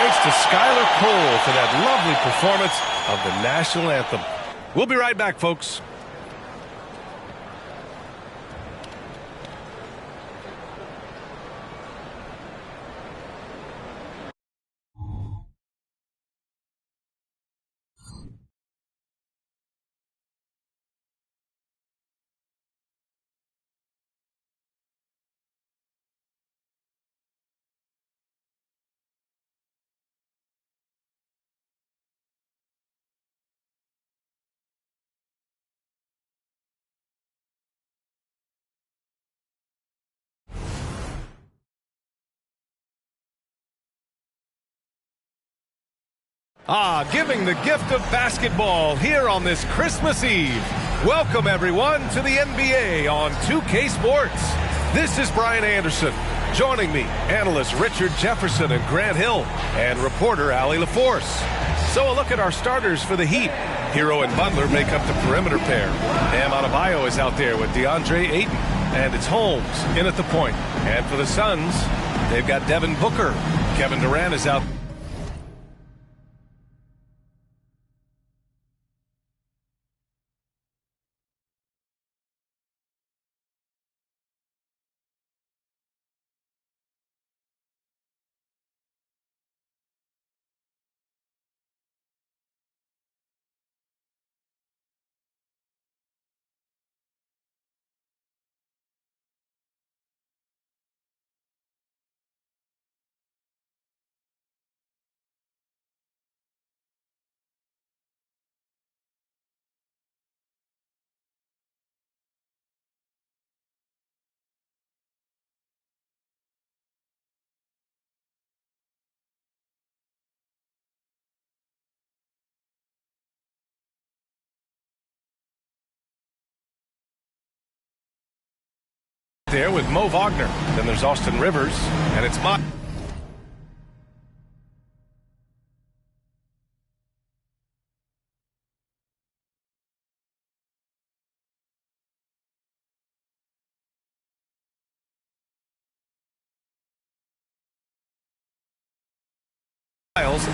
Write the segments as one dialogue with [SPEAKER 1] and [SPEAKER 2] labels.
[SPEAKER 1] thanks to Skylar Cole for that lovely performance of the national anthem. We'll be right back, folks. Giving the gift of basketball here on this Christmas Eve. Welcome, everyone, to the NBA on 2K Sports. This is Brian Anderson. Joining me, analysts Richard Jefferson and Grant Hill, and reporter Allie LaForce. So a look at our starters for the Heat. Hero and Butler make up the perimeter pair. Bam Adebayo is out there with DeAndre Ayton. And it's Holmes in at the point. And for the Suns, they've got Devin Booker. Kevin Durant is out. There with Mo Wagner. Then there's Austin Rivers, and it's Miles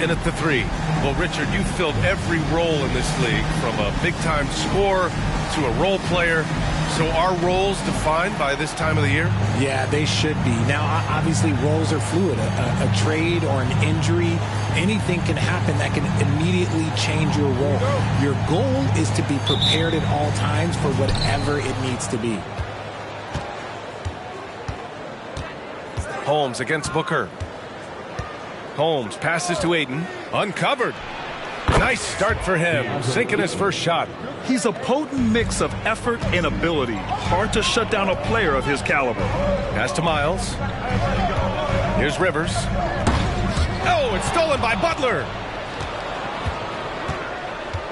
[SPEAKER 1] in at the three. Well, Richard, you filled every role in this league, from a big-time scorer to a role player. So are roles defined by this time of the year?
[SPEAKER 2] Yeah, they should be. Now, obviously, roles are fluid. A trade or an injury, anything can happen that can immediately change your role. Your goal is to be prepared at all times for whatever it needs to be.
[SPEAKER 1] Holmes against Booker. Holmes passes to Ayton. Uncovered. Nice start for him, sinking his first shot.
[SPEAKER 3] He's a potent mix of effort and ability. Hard to shut down a player of his caliber.
[SPEAKER 1] Pass to Miles. Here's Rivers. Oh, it's stolen by Butler.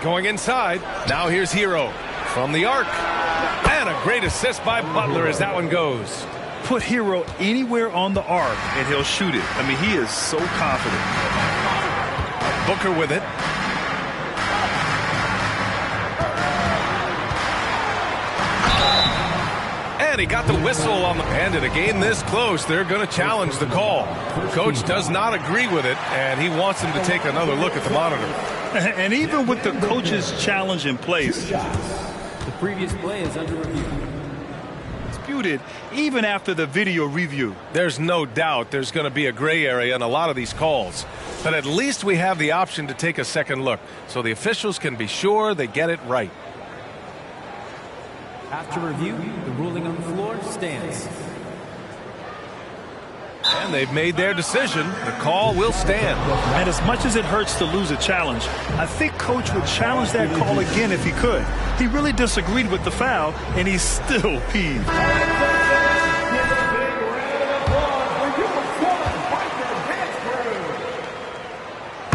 [SPEAKER 1] Going inside. Now here's Hero from the arc. And a great assist by Butler as that one goes.
[SPEAKER 3] Put Hero anywhere on the arc and he'll shoot it. I mean, he is so confident.
[SPEAKER 1] Booker with it. And he got the whistle on the end. In a game this close, they're going to challenge the call. Coach does not agree with it, and he wants him to take another look at the monitor.
[SPEAKER 3] And even with the coach's challenge in place,
[SPEAKER 4] the previous play is under review.
[SPEAKER 3] Disputed even after the video review.
[SPEAKER 1] There's no doubt there's going to be a gray area in a lot of these calls. But at least we have the option to take a second look, so the officials can be sure they get it right.
[SPEAKER 4] After review, the ruling on the floor stands.
[SPEAKER 1] And they've made their decision. The call will stand.
[SPEAKER 3] And as much as it hurts to lose a challenge, I think Coach would challenge that call again if he could. He really disagreed with the foul, and he's still peeved.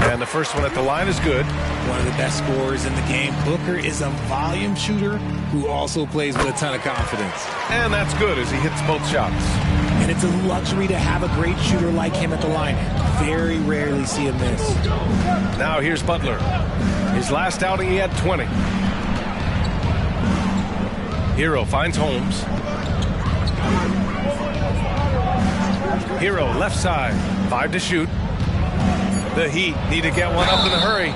[SPEAKER 1] And the first one at the line is good.
[SPEAKER 2] One of the best scorers in the game. Booker is a volume shooter who also plays with a ton of confidence.
[SPEAKER 1] And that's good as he hits both shots.
[SPEAKER 2] And it's a luxury to have a great shooter like him at the line. Very rarely see him miss.
[SPEAKER 1] Now here's Butler. His last outing he had 20. Hero finds Holmes. Hero left side. 5 to shoot. The Heat need to get one up in a hurry.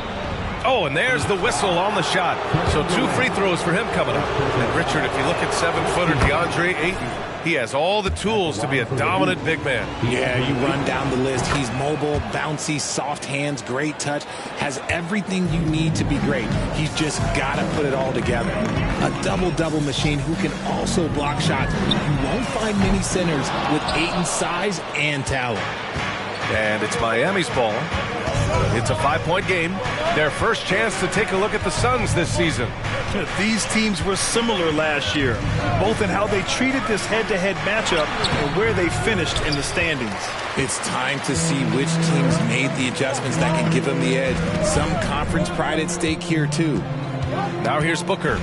[SPEAKER 1] Oh, and there's the whistle on the shot. So 2 free throws for him coming up. And Richard, if you look at 7-footer DeAndre Ayton, he has all the tools to be a dominant big man.
[SPEAKER 2] Yeah, you run down the list. He's mobile, bouncy, soft hands, great touch, has everything you need to be great. He's just got to put it all together. A double-double machine who can also block shots. You won't find many centers with Ayton's size and talent.
[SPEAKER 1] And it's Miami's ball. It's a 5-point game. Their first chance to take a look at the Suns this season.
[SPEAKER 3] These teams were similar last year, both in how they treated this head-to-head matchup and where they finished in the standings.
[SPEAKER 2] It's time to see which teams made the adjustments that can give them the edge. Some conference pride at stake here, too.
[SPEAKER 1] Now here's Booker,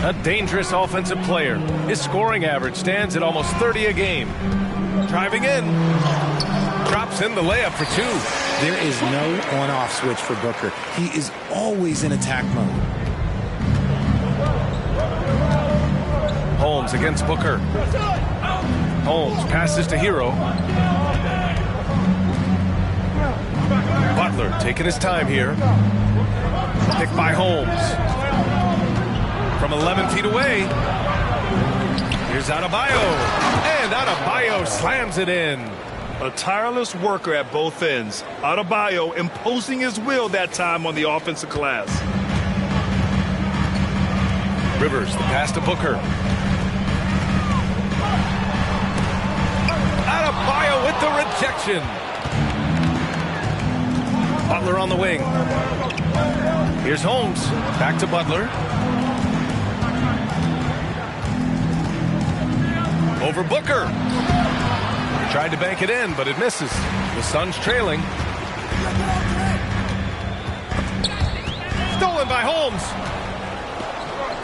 [SPEAKER 1] a dangerous offensive player. His scoring average stands at almost 30 a game. Driving in. Drops in the layup for 2.
[SPEAKER 2] There is no on-off switch for Booker. He is always in attack mode.
[SPEAKER 1] Holmes against Booker. Holmes passes to Hero. Butler taking his time here. Picked by Holmes. From 11 feet away. Here's Adebayo. And Adebayo slams it in.
[SPEAKER 3] A tireless worker at both ends. Adebayo imposing his will that time on the offensive glass.
[SPEAKER 1] Rivers, the pass to Booker. Adebayo with the rejection. Butler on the wing. Here's Holmes. Back to Butler. Over Booker. Tried to bank it in, but it misses. The Suns trailing. Stolen by Holmes.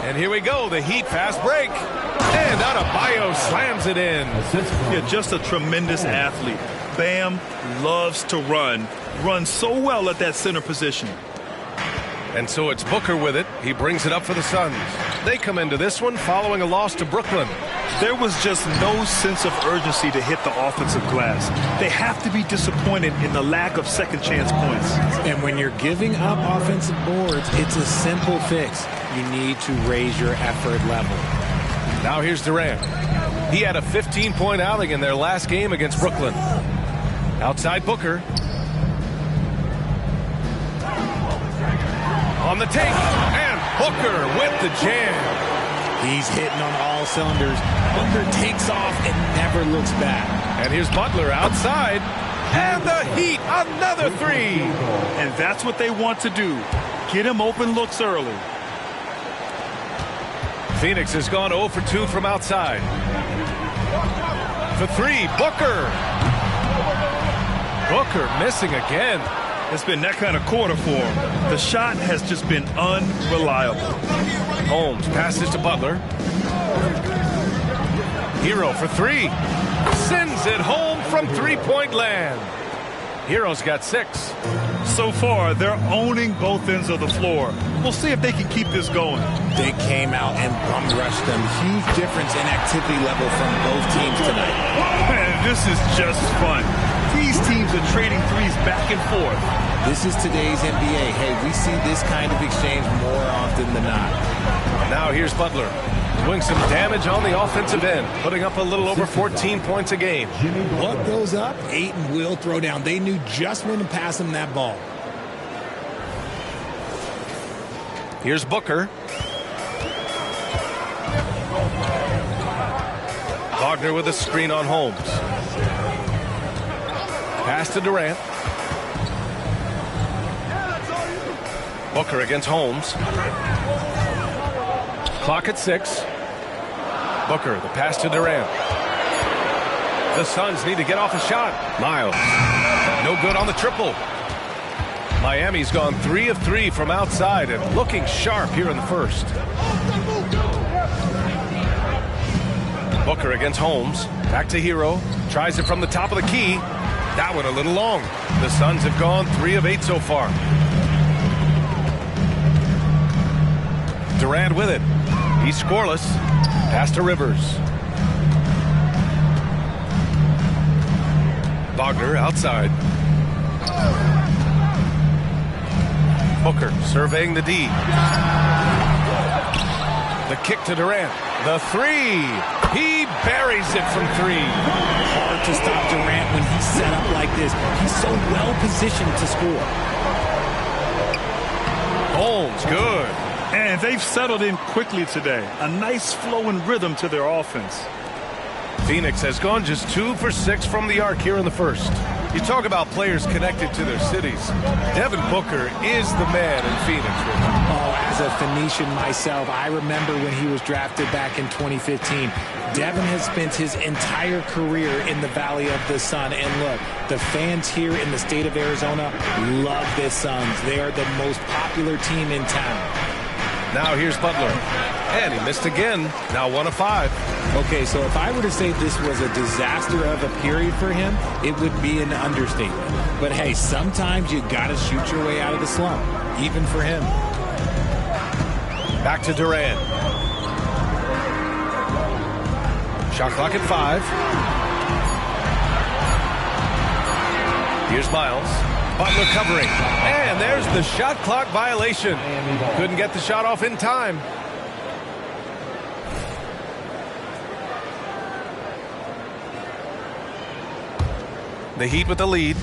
[SPEAKER 1] And here we go, the Heat fast break. And Adebayo slams it in.
[SPEAKER 3] Yeah, just a tremendous athlete. Bam loves to run. Runs so well at that center position.
[SPEAKER 1] And so it's Booker with it. He brings it up for the Suns. They come into this one following a loss to Brooklyn.
[SPEAKER 3] There was just no sense of urgency to hit the offensive glass. They have to be disappointed in the lack of second chance points.
[SPEAKER 2] And when you're giving up offensive boards, it's a simple fix. You need to raise your effort level.
[SPEAKER 1] Now here's Durant. He had a 15-point outing in their last game against Brooklyn. Outside Booker. On the take. And Booker with the jam.
[SPEAKER 2] He's hitting on all cylinders. Booker takes off and never looks back.
[SPEAKER 1] And here's Butler outside. And the Heat, another 3.
[SPEAKER 3] And that's what they want to do. Get him open looks early.
[SPEAKER 1] Phoenix has gone 0 for 2 from outside. For 3, Booker. Booker missing again.
[SPEAKER 3] It's been that kind of quarter for him. The shot has just been unreliable.
[SPEAKER 1] Holmes passes to Butler. Hero for 3. Sends it home from 3-point land. Hero's got 6.
[SPEAKER 3] So far, they're owning both ends of the floor. We'll see if they can keep this going.
[SPEAKER 2] They came out and bum rushed them. Huge difference in activity level from both teams tonight.
[SPEAKER 3] Man, this is just fun. These teams are trading threes back and forth.
[SPEAKER 2] This is today's NBA. Hey, we see this kind of exchange more often than not.
[SPEAKER 1] Now here's Butler doing some damage on the offensive end, putting up a little over 14 points a game.
[SPEAKER 2] What goes up, Ayton will throw down. They knew just when to pass him that ball.
[SPEAKER 1] Here's Booker. Wagner with a screen on Holmes. Pass to Durant. Booker against Holmes. Clock at 6. Booker, the pass to Durant. The Suns need to get off a shot. Miles. No good on the triple. Miami's gone 3 of 3 from outside and looking sharp here in the first. Booker against Holmes. Back to Hero. Tries it from the top of the key. That one a little long. The Suns have gone 3 of 8 so far. Durant with it. He's scoreless. Pass to Rivers. Wagner outside. Booker surveying the D. The kick to Durant. The three. He buries it from three.
[SPEAKER 2] Hard to stop Durant when he's set up like this. He's so well positioned to score.
[SPEAKER 1] Holmes, good.
[SPEAKER 3] And they've settled in quickly today. A nice flow and rhythm to their offense.
[SPEAKER 1] Phoenix has gone just 2 for 6 from the arc here in the first. You talk about players connected to their cities. Devin Booker is the man in Phoenix.
[SPEAKER 2] Oh, as a Phoenician myself, I remember when he was drafted back in 2015. Devin has spent his entire career in the Valley of the Sun. And look, the fans here in the state of Arizona love the Suns. They are the most popular team in town.
[SPEAKER 1] Now here's Butler. And he missed again. Now 1 of 5.
[SPEAKER 2] Okay, so if I were to say this was a disaster of a period for him, it would be an understatement. But hey, sometimes you got to shoot your way out of the slump, even for him.
[SPEAKER 1] Back to Durant. Shot clock at 5. Here's Miles. Butler covering. And there's the shot clock violation. Couldn't get the shot off in time. The Heat with the lead.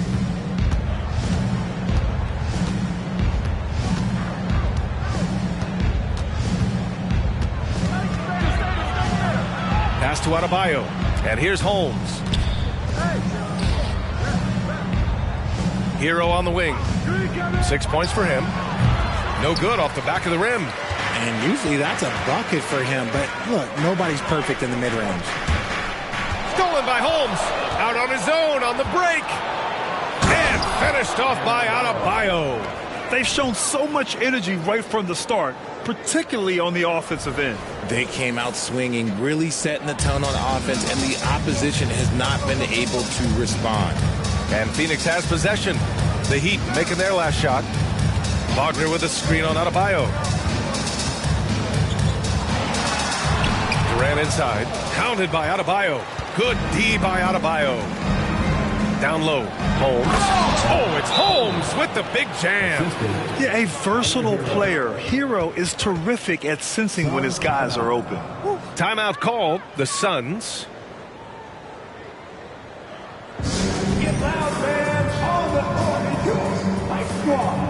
[SPEAKER 1] Pass to Adebayo. And here's Holmes. Hero on the wing. 6 points for him. No good off the back of the rim.
[SPEAKER 2] And usually that's a bucket for him. But look, nobody's perfect in the mid-range.
[SPEAKER 1] Stolen by Holmes. Out on his own on the break. And finished off by Adebayo.
[SPEAKER 3] They've shown so much energy right from the start, particularly on the offensive end.
[SPEAKER 2] They came out swinging, really setting the tone on offense, and the opposition has not been able to respond.
[SPEAKER 1] And Phoenix has possession. The Heat making their last shot. Wagner with a screen on Adebayo. Durant inside. Counted by Adebayo. Good D by Adebayo. Down low. Holmes. Oh, it's Holmes with the big jam.
[SPEAKER 3] Yeah, a versatile player. Hero is terrific at sensing when his guys are open.
[SPEAKER 1] Timeout called. The Suns.
[SPEAKER 5] Get loud, fans. All the party yours. My squad.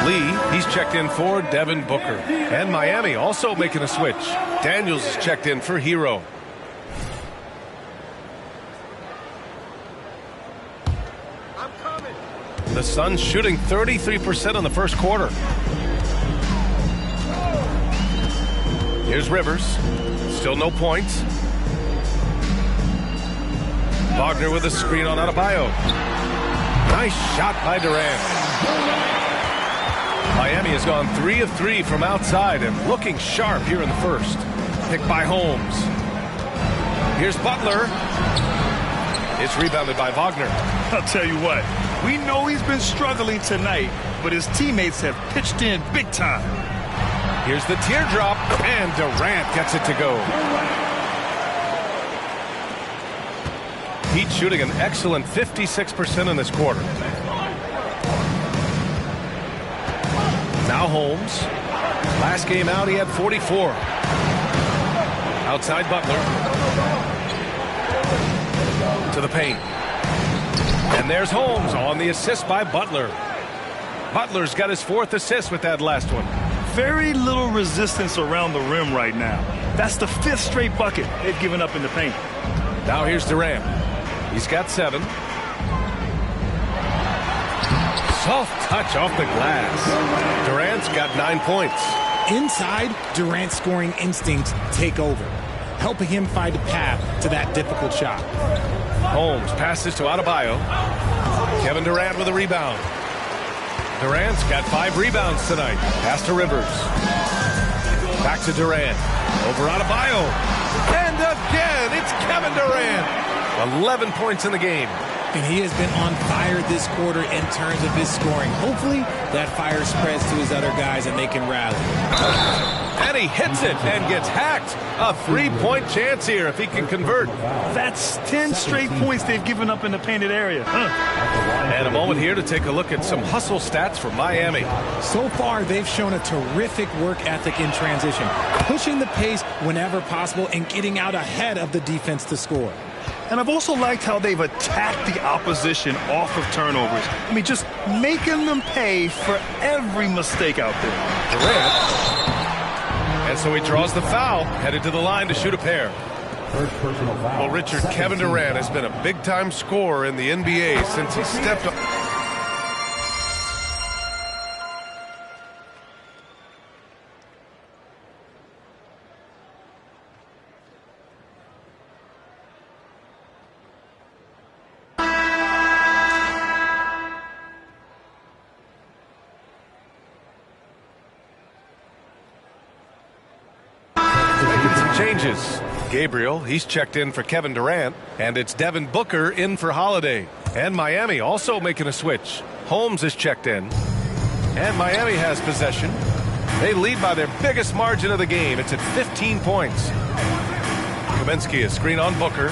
[SPEAKER 1] Lee, he's checked in for Devin Booker. And Miami also making a switch. Daniels is checked in for Hero. I'm coming. The Suns shooting 33% in the first quarter. Here's Rivers. Still no points. Wagner with a screen on Adebayo. Nice shot by Durant. Miami has gone 3 of 3 from outside and looking sharp here in the first. Picked by Holmes. Here's Butler. It's rebounded by Wagner.
[SPEAKER 3] I'll tell you what, we know he's been struggling tonight, but his teammates have pitched in big time.
[SPEAKER 1] Here's the teardrop, and Durant gets it to go. Heat shooting an excellent 56% in this quarter. Now Holmes. Last game out, he had 44. Outside Butler. To the paint. And there's Holmes on the assist by Butler. Butler's got his 4th assist with that last one.
[SPEAKER 3] Very little resistance around the rim right now. That's the 5th straight bucket they've given up in the paint.
[SPEAKER 1] Now here's Durant. He's got 7. Soft touch off the glass. Durant's got 9 points.
[SPEAKER 2] Inside, Durant's scoring instincts take over, helping him find a path to that difficult shot.
[SPEAKER 1] Holmes passes to Adebayo. Kevin Durant with a rebound. Durant's got 5 rebounds tonight. Pass to Rivers. Back to Durant. Over Adebayo. And again, it's Kevin Durant. 11 points in the game.
[SPEAKER 2] And he has been on fire this quarter in terms of his scoring. Hopefully, that fire spreads to his other guys and they can rally.
[SPEAKER 1] And he hits it and gets hacked. A 3-point chance here if he can convert.
[SPEAKER 3] That's 10 straight points they've given up in the painted area.
[SPEAKER 1] And a moment here to take a look at some hustle stats for Miami.
[SPEAKER 2] So far, they've shown a terrific work ethic in transition, pushing the pace whenever possible and getting out ahead of the defense to score.
[SPEAKER 3] And I've also liked how they've attacked the opposition off of turnovers. I mean, just making them pay for every mistake out there.
[SPEAKER 1] Durant. And so he draws the foul, headed to the line to shoot a pair. Well, Richard, Kevin Durant has been a big-time scorer in the NBA since he stepped up. Changes. Gabriel, he's checked in for Kevin Durant, and it's Devin Booker in for Holiday. And Miami also making a switch. Holmes is checked in, and Miami has possession. They lead by their biggest margin of the game. It's at 15 points. Kaminsky is screen on Booker.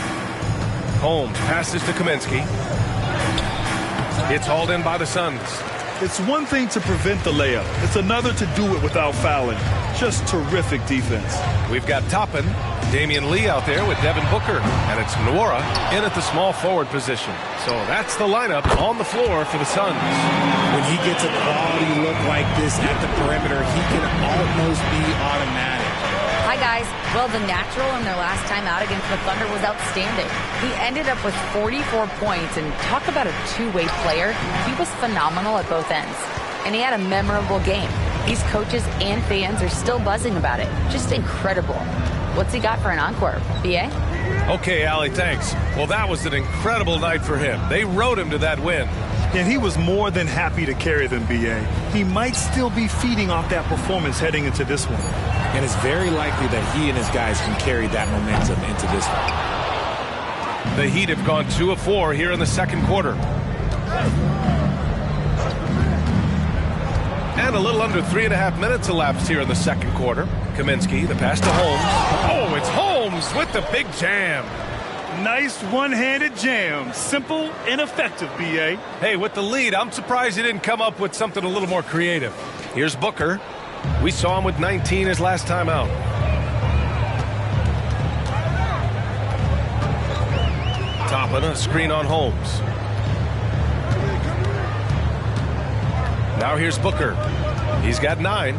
[SPEAKER 1] Holmes passes to Kaminsky. It's hauled in by the Suns.
[SPEAKER 3] It's one thing to prevent the layup. It's another to do it without fouling. Just terrific defense.
[SPEAKER 1] We've got Toppin, Damian Lee out there with Devin Booker, and it's Nwora in at the small forward position. So that's the lineup on the floor for the Suns.
[SPEAKER 2] When he gets a quality look like this at the perimeter, he can almost be automatic.
[SPEAKER 6] Hi, guys. Well, the natural in their last time out against the Thunder was outstanding. He ended up with 44 points, and talk about a two-way player. He was phenomenal at both ends, and he had a memorable game. These coaches and fans are still buzzing about it. Just incredible. What's he got for an encore, B.A.?
[SPEAKER 1] Okay, Allie, thanks. Well, that was an incredible night for him. They rode him to that win.
[SPEAKER 3] And he was more than happy to carry them, B.A. He might still be feeding off that performance heading into this one.
[SPEAKER 2] And it's very likely that he and his guys can carry that momentum into this one.
[SPEAKER 1] The Heat have gone 2 of 4 here in the second quarter. And a little under 3.5 minutes elapsed here in the second quarter. Kaminsky, the pass to Holmes. Oh, it's Holmes with the big jam.
[SPEAKER 3] Nice one-handed jam. Simple and effective, B.A.
[SPEAKER 1] Hey, with the lead, I'm surprised he didn't come up with something a little more creative. Here's Booker. We saw him with 19 his last time out. Toppin, a screen on Holmes. Now here's Booker. He's got 9.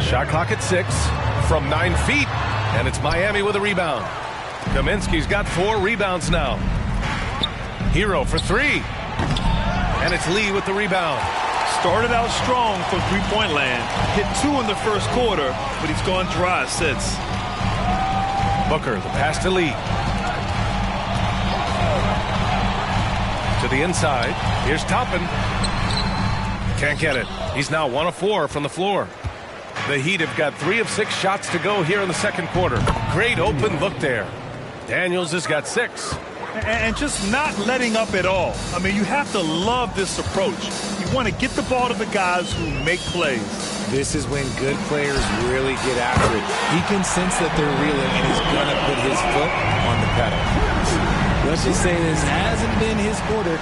[SPEAKER 1] Shot clock at 6 from 9 feet, and it's Miami with a rebound. Kaminsky's got 4 rebounds now. Hero for 3. And it's Lee with the rebound.
[SPEAKER 3] Started out strong from three-point land. Hit 2 in the first quarter, but he's gone dry since.
[SPEAKER 1] Booker, the pass to Lee. To the inside. Here's Toppin. Can't get it. He's now 1 of 4 from the floor. The Heat have got 3 of 6 shots to go here in the second quarter. Great open look there. Daniels has got 6.
[SPEAKER 3] And just not letting up at all. I mean, you have to love this approach. You want to get the ball to the guys who make plays.
[SPEAKER 2] This is when good players really get after it. He can sense that they're reeling, and he's going to put his foot on the pedal. Let's just say this hasn't been his quarter.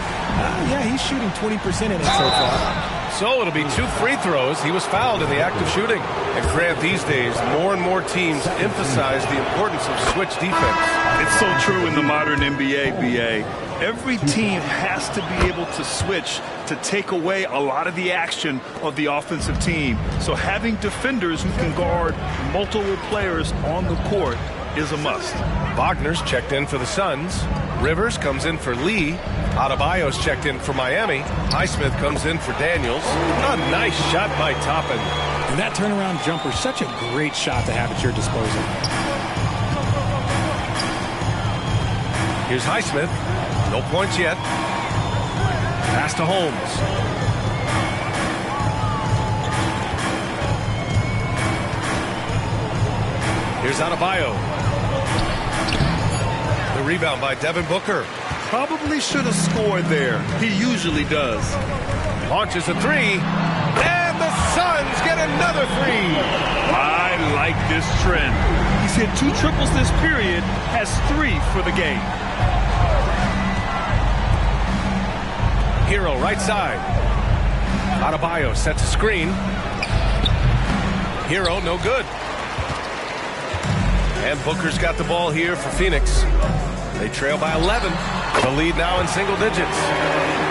[SPEAKER 2] Yeah, he's shooting 20% in it so far.
[SPEAKER 1] So it'll be 2 free throws. He was fouled in the act of shooting. And Grant, these days, more and more teams emphasize the importance of switch defense.
[SPEAKER 3] It's so true in the modern NBA, BA. Every team has to be able to switch to take away a lot of the action of the offensive team. So having defenders who can guard multiple players on the court is a must.
[SPEAKER 1] Wagner's checked in for the Suns. Rivers comes in for Lee. Adebayo's checked in for Miami. Highsmith comes in for Daniels. A nice shot by Toppin.
[SPEAKER 2] And that turnaround jumper, such a great shot to have at your disposal.
[SPEAKER 1] Here's Highsmith. No points yet. Pass to Holmes. Here's Adebayo. The rebound by Devin Booker.
[SPEAKER 3] Probably should have scored there. He usually does.
[SPEAKER 1] Launches a three, and the Suns get another three.
[SPEAKER 3] I like this trend. He's hit 2 triples this period, has 3 for the game.
[SPEAKER 1] Hero right side. Adebayo sets a screen. Hero no good. And Booker's got the ball here for Phoenix. They trail by 11. The lead now in single digits.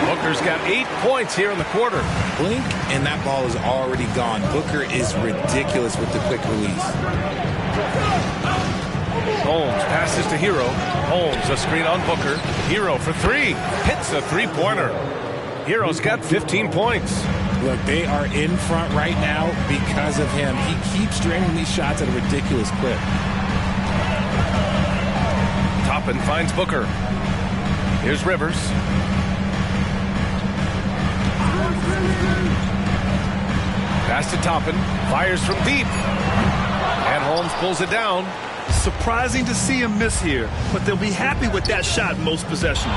[SPEAKER 1] Booker's got 8 points here in the quarter.
[SPEAKER 2] Blink, and that ball is already gone. Booker is ridiculous with the quick release.
[SPEAKER 1] Holmes passes to Hero. Holmes a screen on Booker. Hero for 3. Hits a three-pointer. Hero's got 15 points.
[SPEAKER 2] Look, they are in front right now because of him. He keeps draining these shots at a ridiculous clip.
[SPEAKER 1] Toppin finds Booker. Here's Rivers. Pass to Toppin. Fires from deep. And Holmes pulls it down.
[SPEAKER 3] Surprising to see him miss here, but they'll be happy with that shot most possessions.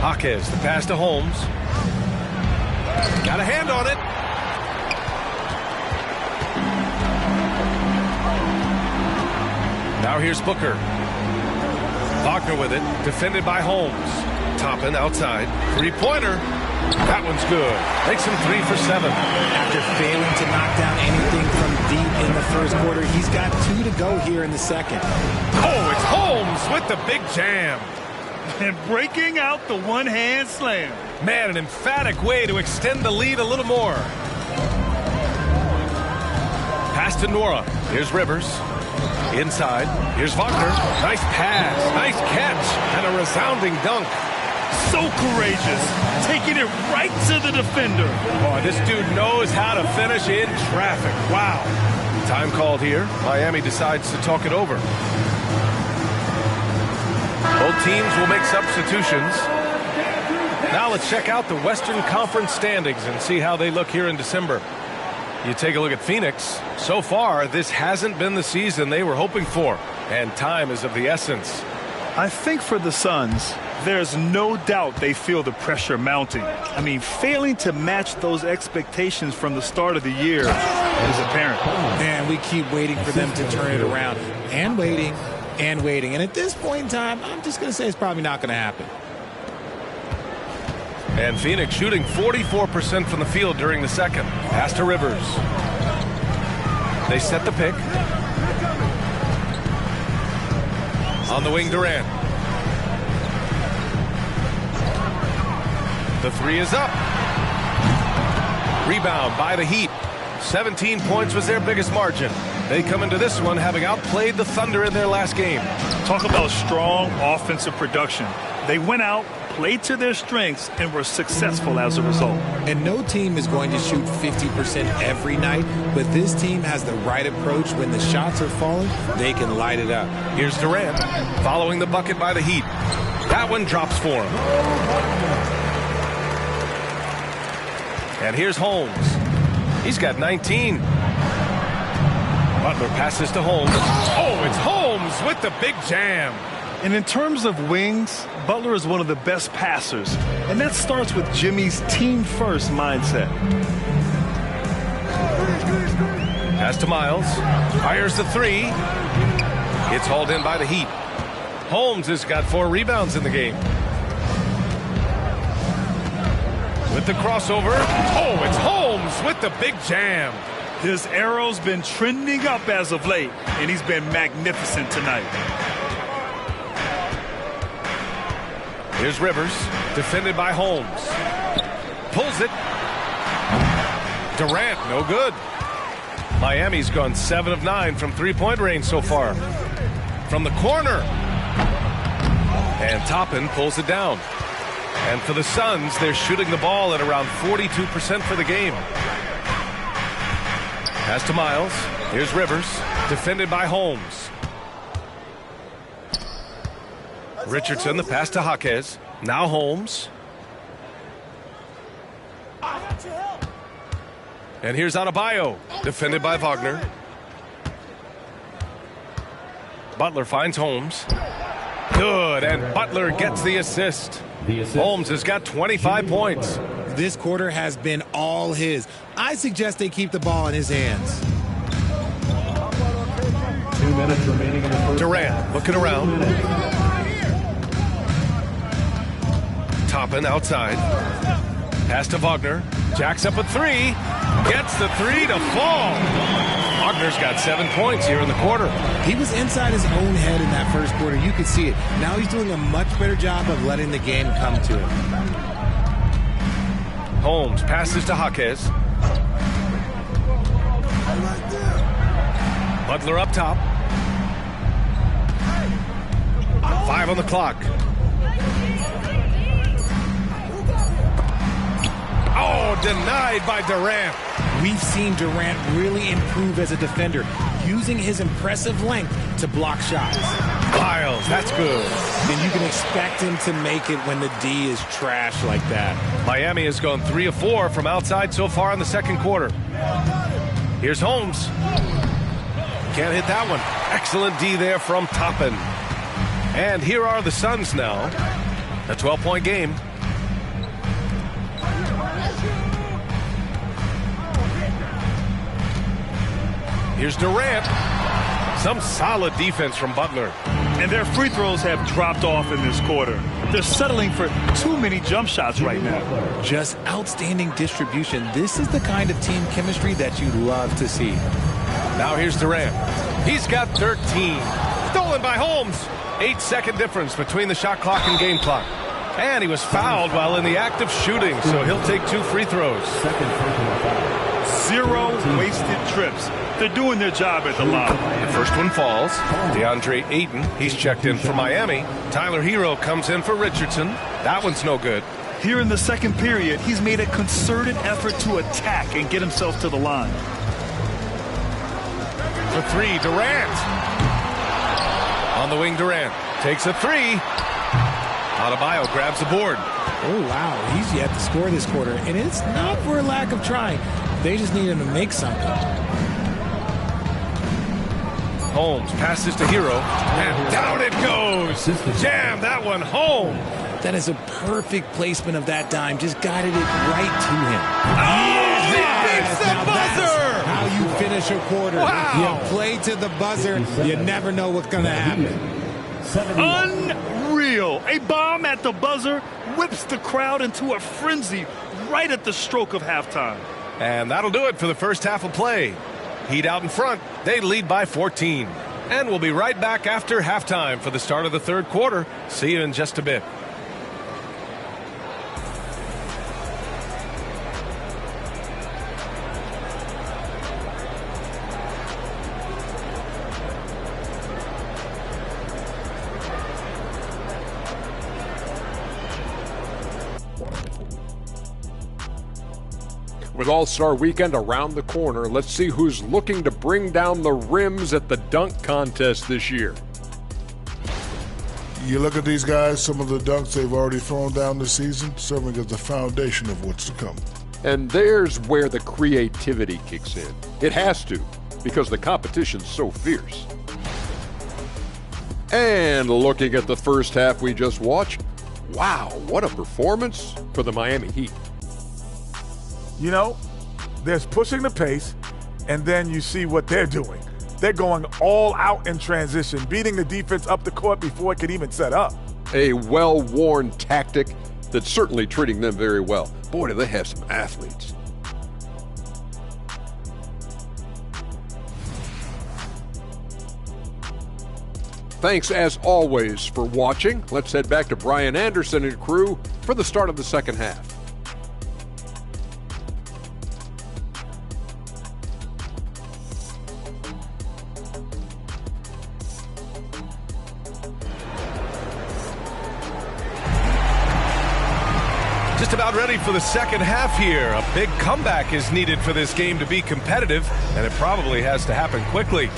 [SPEAKER 1] Jaquez, the pass to Holmes. Got a hand on it. Now here's Booker. Wagner with it, defended by Holmes. Toppin outside. Three-pointer. That one's good. Makes him 3 for 7.
[SPEAKER 2] After failing to knock down anything from deep in the first quarter, he's got 2 to go here in the second.
[SPEAKER 1] Oh, it's Holmes with the big jam.
[SPEAKER 3] And breaking out the one-hand slam.
[SPEAKER 1] Man, an emphatic way to extend the lead a little more. Pass to Nora. Here's Rivers. Inside. Here's Wagner. Nice pass. Nice catch. And a resounding dunk.
[SPEAKER 3] So courageous. Taking it right to the defender.
[SPEAKER 1] Oh, this dude knows how to finish in traffic. Wow. Time called here. Miami decides to talk it over. Both teams will make substitutions. Now let's check out the Western Conference standings and see how they look here in December. You take a look at Phoenix. So far, this hasn't been the season they were hoping for, and time is of the essence.
[SPEAKER 3] I think for the Suns, there's no doubt they feel the pressure mounting. I mean, failing to match those expectations from the start of the year is apparent.
[SPEAKER 2] Man, we keep waiting for them to turn it around. And waiting, and waiting. And at this point in time, I'm just going to say it's probably not going to happen.
[SPEAKER 1] And Phoenix shooting 44% from the field during the second. Pass to Rivers. They set the pick. On the wing, Durant. The three is up. Rebound by the Heat. 17 points was their biggest margin. They come into this one having outplayed the Thunder in their last game.
[SPEAKER 3] Talk about strong offensive production. They went out, played to their strengths, and were successful as a result.
[SPEAKER 2] And no team is going to shoot 50% every night, but this team has the right approach. When the shots are falling, they can light it up.
[SPEAKER 1] Here's Durant following the bucket by the Heat. That one drops for him. And here's Holmes. He's got 19. Butler passes to Holmes. Oh, it's Holmes with the big jam.
[SPEAKER 3] And in terms of wings, Butler is one of the best passers. And that starts with Jimmy's team-first mindset.
[SPEAKER 1] Pass to Miles. Fires the three. It's hauled in by the Heat. Holmes has got 4 rebounds in the game. With the crossover. Oh, it's Holmes with the big jam.
[SPEAKER 3] His arrow's been trending up as of late, and he's been magnificent tonight.
[SPEAKER 1] Here's Rivers, defended by Holmes. Pulls it. Durant, no good. Miami's gone 7 of 9 from three-point range so far. From the corner. And Toppin pulls it down. And for the Suns, they're shooting the ball at around 42% for the game. Pass to Miles. Here's Rivers, defended by Holmes. Richardson, the pass to Jaquez. Now Holmes. And here's Adebayo, defended by Wagner. Butler finds Holmes. Good, and Butler gets the assist. Holmes has got 25 points.
[SPEAKER 2] This quarter has been all his. I suggest they keep the ball in his hands.
[SPEAKER 5] 2 minutes remaining in the first.
[SPEAKER 1] Durant looking around. Toppin outside. Pass to Wagner. Jacks up a three. Gets the three to fall. Wagner's got 7 points here in the quarter.
[SPEAKER 2] He was inside his own head in that first quarter. You could see it. Now he's doing a much better job of letting the game come to him.
[SPEAKER 1] Holmes passes to Jaquez. Butler up top. 5 on the clock. Oh, denied by Durant.
[SPEAKER 2] We've seen Durant really improve as a defender, using his impressive length to block shots.
[SPEAKER 1] Miles, that's good.
[SPEAKER 2] And you can expect him to make it when the D is trash like that.
[SPEAKER 1] Miami has gone 3 of 4 from outside so far in the second quarter. Here's Holmes. Can't hit that one. Excellent D there from Toppin. And here are the Suns now. A 12-point game. Here's Durant. Some solid defense from Butler.
[SPEAKER 3] And their free throws have dropped off in this quarter. They're settling for too many jump shots right now.
[SPEAKER 2] Just outstanding distribution. This is the kind of team chemistry that you love to see.
[SPEAKER 1] Now here's Durant. He's got 13. Stolen by Holmes. 8-second difference between the shot clock and game clock. And he was fouled while in the act of shooting, so he'll take 2 free throws.
[SPEAKER 3] 0 wasted trips. They're doing their job at the line.
[SPEAKER 1] The first one falls. DeAndre Ayton, he's checked in for Miami. Tyler Hero comes in for Richardson. That one's no good.
[SPEAKER 3] Here in the second period, he's made a concerted effort to attack and get himself to the line.
[SPEAKER 1] For 3, Durant. On the wing, Durant takes a 3. Adebayo grabs the board.
[SPEAKER 2] Oh, wow. He's yet to score this quarter, and it's not for a lack of trying. They just need him to make something.
[SPEAKER 1] Holmes passes to Hero, and down it goes. Jam that one home.
[SPEAKER 2] That is a perfect placement of that dime. Just guided it right to him.
[SPEAKER 1] Oh, he beats the
[SPEAKER 2] Now
[SPEAKER 1] buzzer.
[SPEAKER 2] that's how you finish a quarter.
[SPEAKER 1] Wow.
[SPEAKER 2] You play to the buzzer. You never know what's going to happen.
[SPEAKER 3] Unreal. A bomb at the buzzer whips the crowd into a frenzy right at the stroke of halftime.
[SPEAKER 1] And that'll do it for the first half of play. Heat out in front. They lead by 14. And we'll be right back after halftime for the start of the third quarter. See you in just a bit.
[SPEAKER 7] With All-Star Weekend around the corner, let's see who's looking to bring down the rims at the dunk contest this year.
[SPEAKER 8] You look at these guys, some of the dunks they've already thrown down this season, serving as the foundation of what's to come.
[SPEAKER 7] And there's where the creativity kicks in. It has to, because the competition's so fierce. And looking at the first half we just watched, wow, what a performance for the Miami Heat.
[SPEAKER 9] You know, there's pushing the pace, and then you see what they're doing. They're going all out in transition, beating the defense up the court before it could even set up.
[SPEAKER 7] A well-worn tactic that's certainly treating them very well. Boy, do they have some athletes. Thanks, as always, for watching. Let's head back to Brian Anderson and crew for the start of the second half.
[SPEAKER 1] Just about ready for the second half here. A big comeback is needed for this game to be competitive, and it probably has to happen quickly.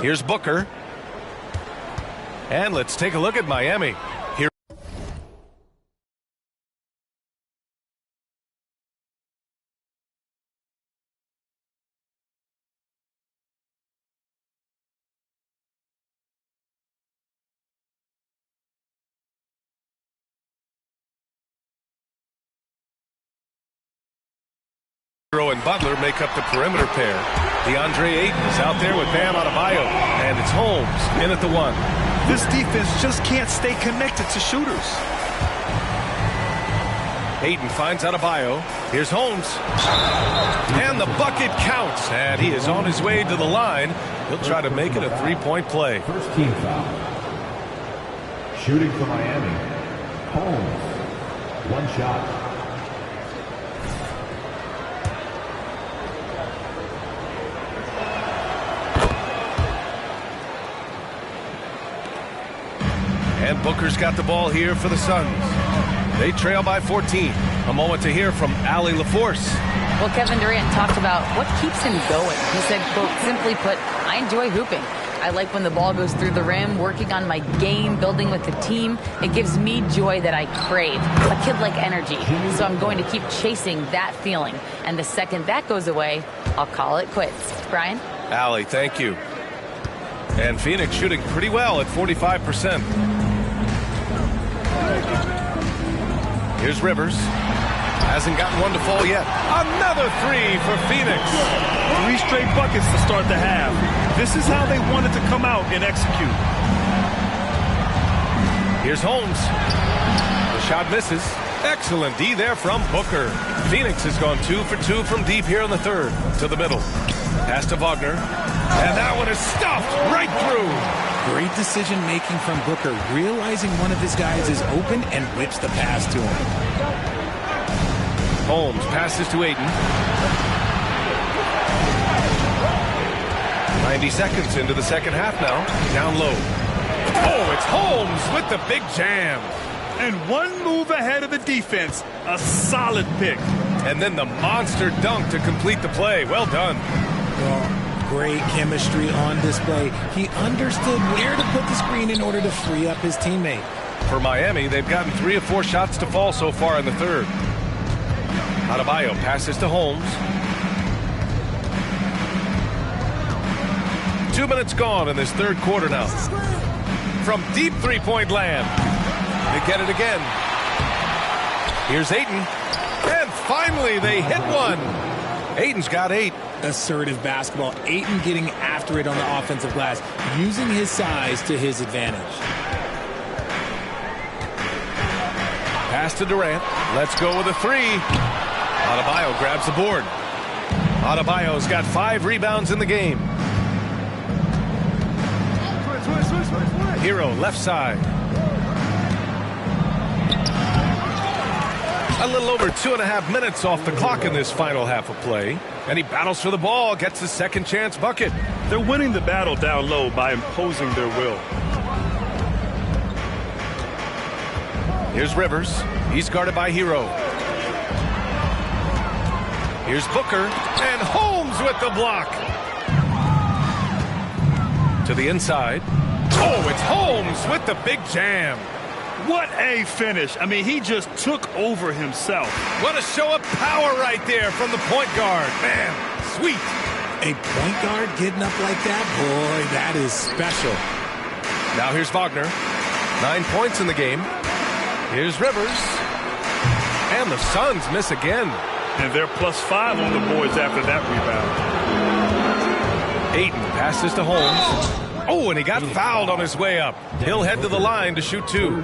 [SPEAKER 1] Here's Booker. And let's take a look at Miami. Hero and Butler make up the perimeter pair. DeAndre Ayton is out there with Bam Adebayo, and it's Holmes in at the 1.
[SPEAKER 3] This defense just can't stay connected to shooters.
[SPEAKER 1] Ayton finds Adebayo. Here's Holmes. And the bucket counts, and he is on his way to the line. He'll try to make it a three-point play.
[SPEAKER 5] First team foul. Shooting for Miami. Holmes. One shot.
[SPEAKER 1] And Booker's got the ball here for the Suns. They trail by 14. A moment to hear from Allie LaForce.
[SPEAKER 6] Well, Kevin Durant talked about what keeps him going. He said, quote, simply put, I enjoy hooping. I like when the ball goes through the rim, working on my game, building with the team. It gives me joy that I crave, a kid-like energy. So I'm going to keep chasing that feeling. And the second that goes away, I'll call it quits. Brian?
[SPEAKER 1] Allie, thank you. And Phoenix shooting pretty well at 45%. Here's Rivers. Hasn't gotten one to fall yet. Another three for Phoenix.
[SPEAKER 3] 3 straight buckets to start the half. This is how they wanted to come out and execute.
[SPEAKER 1] Here's Holmes. The shot misses. Excellent D there from Booker. Phoenix has gone 2 for 2 from deep here in the third. To the middle. Pass to Wagner. And that one is stuffed right through.
[SPEAKER 2] Great decision-making from Booker, realizing one of his guys is open and whips the pass to him.
[SPEAKER 1] Holmes passes to Ayton. 90 seconds into the second half now. Down low. Oh, it's Holmes with the big jam.
[SPEAKER 3] And one move ahead of the defense. A solid pick.
[SPEAKER 1] And then the monster dunk to complete the play. Well done.
[SPEAKER 2] Well, great chemistry on display. He understood where to put the screen in order to free up his teammate.
[SPEAKER 1] For Miami, they've gotten 3 of 4 shots to fall so far in the third. Adebayo passes to Holmes. 2 minutes gone in this third quarter now. From deep three-point land. They get it again. Here's Ayton. And finally, they hit one. Ayton's got 8.
[SPEAKER 2] Assertive basketball. Ayton getting after it on the offensive glass, using his size to his advantage.
[SPEAKER 1] Pass to Durant. Let's go with a 3. Adebayo grabs the board. Adebayo's got 5 rebounds in the game. Hero left side. A little over 2.5 minutes off the clock in this final half of play. And he battles for the ball, gets his second chance bucket.
[SPEAKER 3] They're winning the battle down low by imposing their will.
[SPEAKER 1] Here's Rivers. He's guarded by Hero. Here's Booker. And Holmes with the block. To the inside. Oh, it's Holmes with the big jam.
[SPEAKER 3] What a finish. I mean, he just took over himself.
[SPEAKER 1] What a show of power right there from the point guard. Man, sweet.
[SPEAKER 2] A point guard getting up like that? Boy, that is special.
[SPEAKER 1] Now here's Wagner. 9 points in the game. Here's Rivers. And the Suns miss again.
[SPEAKER 3] And they're +5 on the boards after that rebound.
[SPEAKER 1] Ayton passes to Holmes. Oh, and he got fouled on his way up. He'll head to the line to shoot 2.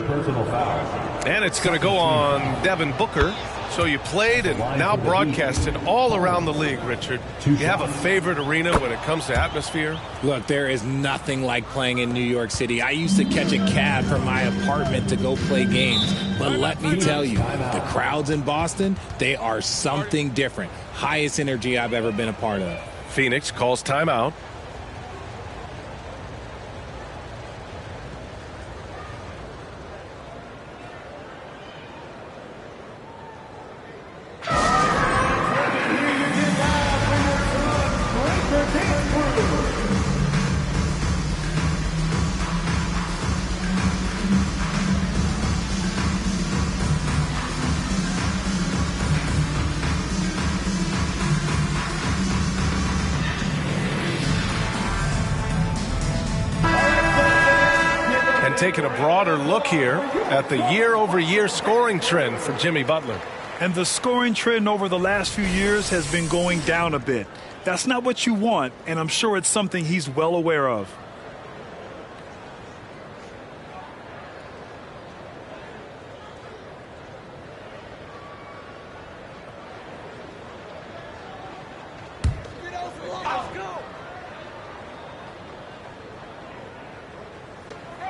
[SPEAKER 1] And it's going to go on Devin Booker. So you played and now broadcasted all around the league, Richard. You have a favorite arena when it comes to atmosphere?
[SPEAKER 2] Look, there is nothing like playing in New York City. I used to catch a cab from my apartment to go play games. But let me tell you, the crowds in Boston, they are something different. Highest energy I've ever been a part of.
[SPEAKER 1] Phoenix calls timeout. Taking a broader look here at the year-over-year scoring trend for Jimmy Butler.
[SPEAKER 3] And the scoring trend over the last few years has been going down a bit. That's not what you want, and I'm sure it's something he's well aware of.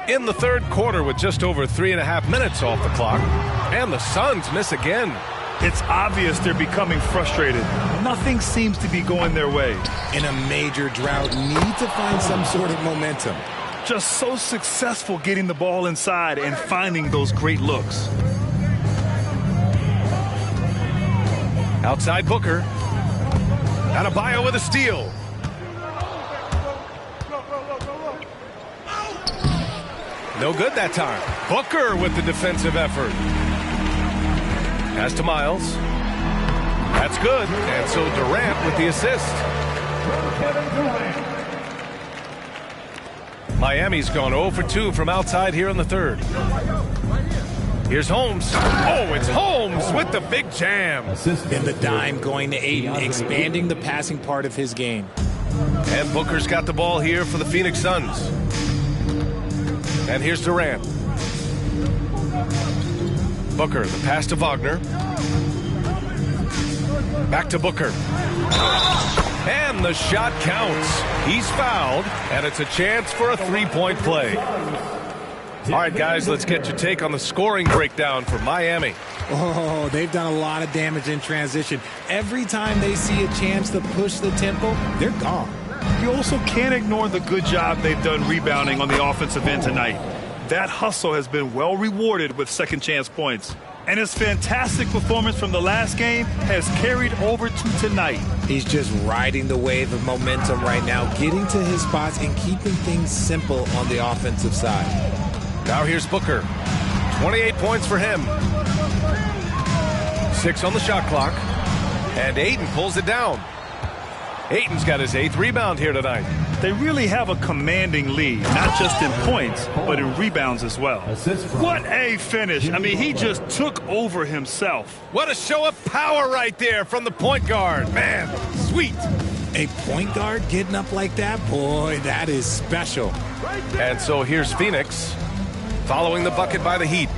[SPEAKER 1] In the third quarter with just over 3.5 minutes off the clock, and the Suns miss again.
[SPEAKER 3] It's obvious they're becoming frustrated. Nothing seems to be going their way.
[SPEAKER 2] In a major drought, need to find some sort of momentum.
[SPEAKER 3] Just so successful getting the ball inside and finding those great looks.
[SPEAKER 1] Outside Booker. Adebayo with a steal. No good that time. Booker with the defensive effort. Pass to Miles. That's good. And so Durant with the assist. Miami's gone 0 for 2 from outside here in the third. Here's Holmes. Oh, it's Holmes with the big jam.
[SPEAKER 2] And the dime going to Ayton, expanding the passing part of his game.
[SPEAKER 1] And Booker's got the ball here for the Phoenix Suns. And here's Durant. Booker, the pass to Wagner. Back to Booker. And the shot counts. He's fouled, and it's a chance for a three-point play. All right, guys, let's get your take on the scoring breakdown for Miami.
[SPEAKER 2] Oh, they've done a lot of damage in transition. Every time they see a chance to push the tempo, they're gone.
[SPEAKER 3] You also can't ignore the good job they've done rebounding on the offensive end tonight. That hustle has been well rewarded with second chance points. And his fantastic performance from the last game has carried over to tonight.
[SPEAKER 2] He's just riding the wave of momentum right now, getting to his spots and keeping things simple on the offensive side.
[SPEAKER 1] Now here's Booker. 28 points for him. 6 on the shot clock. And Ayton pulls it down. Ayton's got his 8th rebound here tonight.
[SPEAKER 3] They really have a commanding lead, not just in points, but in rebounds as well. What a finish. I mean, he just took over himself.
[SPEAKER 1] What a show of power right there from the point guard. Man, sweet.
[SPEAKER 2] A point guard getting up like that? Boy, that is special.
[SPEAKER 1] And so here's Phoenix following the bucket by the Heat.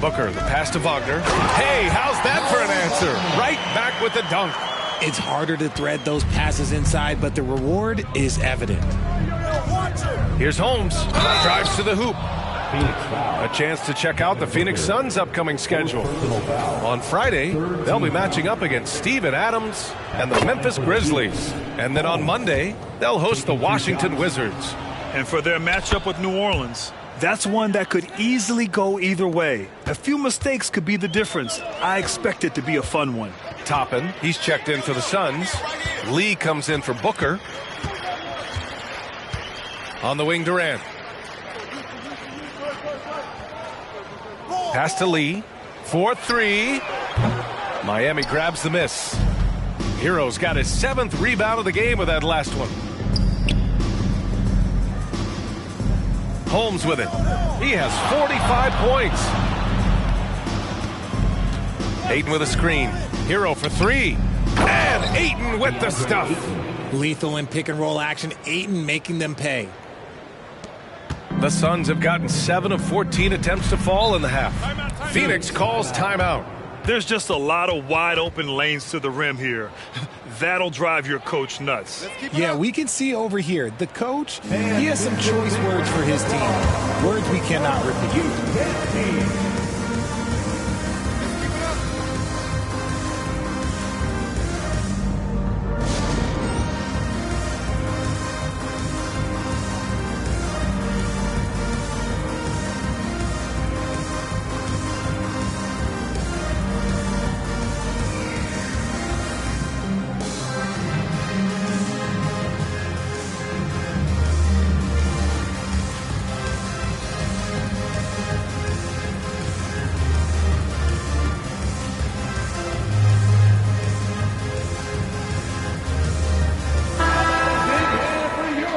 [SPEAKER 1] Booker, the pass to Wagner. Hey, how's that for an answer? Right back with the dunk.
[SPEAKER 2] It's harder to thread those passes inside, but the reward is evident.
[SPEAKER 1] Here's Holmes. Drives to the hoop. A chance to check out the Phoenix Suns' upcoming schedule. On Friday, they'll be matching up against Steven Adams and the Memphis Grizzlies. And then on Monday, they'll host the Washington Wizards.
[SPEAKER 3] And for their matchup with New Orleans, that's one that could easily go either way. A few mistakes could be the difference. I expect it to be a fun one.
[SPEAKER 1] Toppin, he's checked in for the Suns. Lee comes in for Booker. On the wing, Durant. Pass to Lee. 4-3. Miami grabs the miss. Hero's got his 7th rebound of the game with that last one. Holmes with it. He has 45 points. Ayton with a screen. Hero for 3. And Ayton with the stuff.
[SPEAKER 2] Lethal in pick and roll action. Ayton making them pay.
[SPEAKER 1] The Suns have gotten 7 of 14 attempts to fall in the half. Phoenix calls timeout.
[SPEAKER 3] There's just a lot of wide open lanes to the rim here. That'll drive your coach nuts.
[SPEAKER 2] Yeah, we can see over here. The coach, he has some choice words for his team. Words we cannot repeat.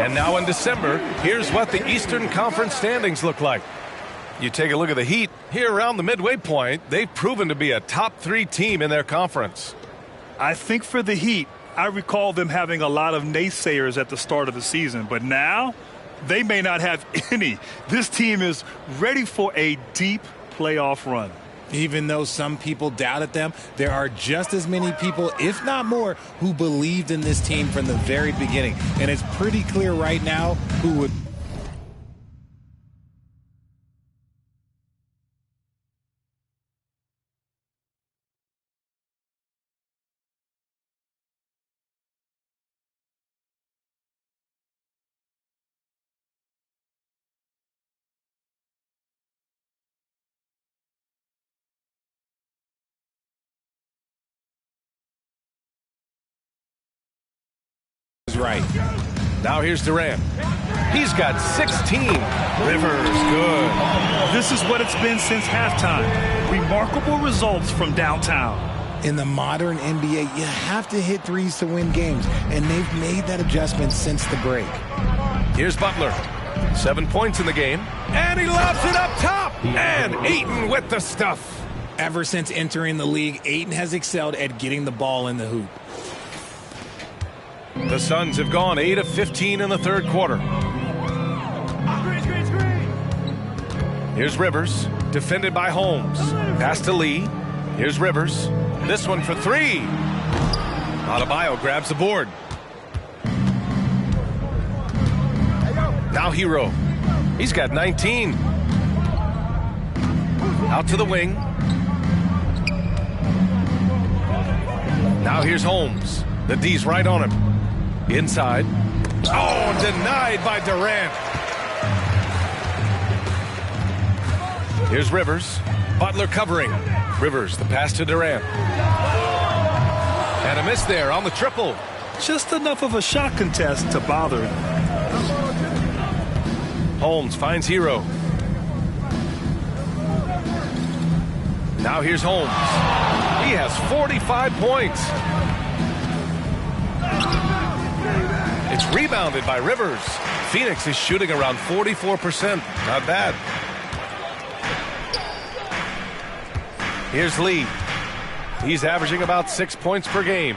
[SPEAKER 1] And now in December, here's what the Eastern Conference standings look like. You take a look at the Heat here around the midway point. They've proven to be a top 3 team in their conference.
[SPEAKER 3] I think for the Heat, I recall them having a lot of naysayers at the start of the season, but now they may not have any. This team is ready for a deep playoff run.
[SPEAKER 2] Even though some people doubted them, there are just as many people, if not more, who believed in this team from the very beginning. And it's pretty clear right now who would. Right.
[SPEAKER 1] Now here's Durant. He's got 16. Rivers, good.
[SPEAKER 3] This is what it's been since halftime. Remarkable results from downtown.
[SPEAKER 2] In the modern NBA, you have to hit threes to win games, and they've made that adjustment since the break.
[SPEAKER 1] Here's Butler. 7 points in the game, and he lobs it up top. And Ayton with the stuff.
[SPEAKER 2] Ever since entering the league, Ayton has excelled at getting the ball in the hoop.
[SPEAKER 1] The Suns have gone 8 of 15 in the third quarter. Here's Rivers, defended by Holmes. Pass to Lee. Here's Rivers. This one for 3. Adebayo grabs the board. Now Hero. He's got 19. Out to the wing. Now here's Holmes. The D's right on him. Inside. Oh, denied by Durant. Here's Rivers. Butler covering. Rivers, the pass to Durant. And a miss there on the triple.
[SPEAKER 3] Just enough of a shot contest to bother him.
[SPEAKER 1] Holmes finds Hero. Now here's Holmes. He has 45 points. It's rebounded by Rivers. Phoenix is shooting around 44%. Not bad. Here's Lee. He's averaging about 6 points per game.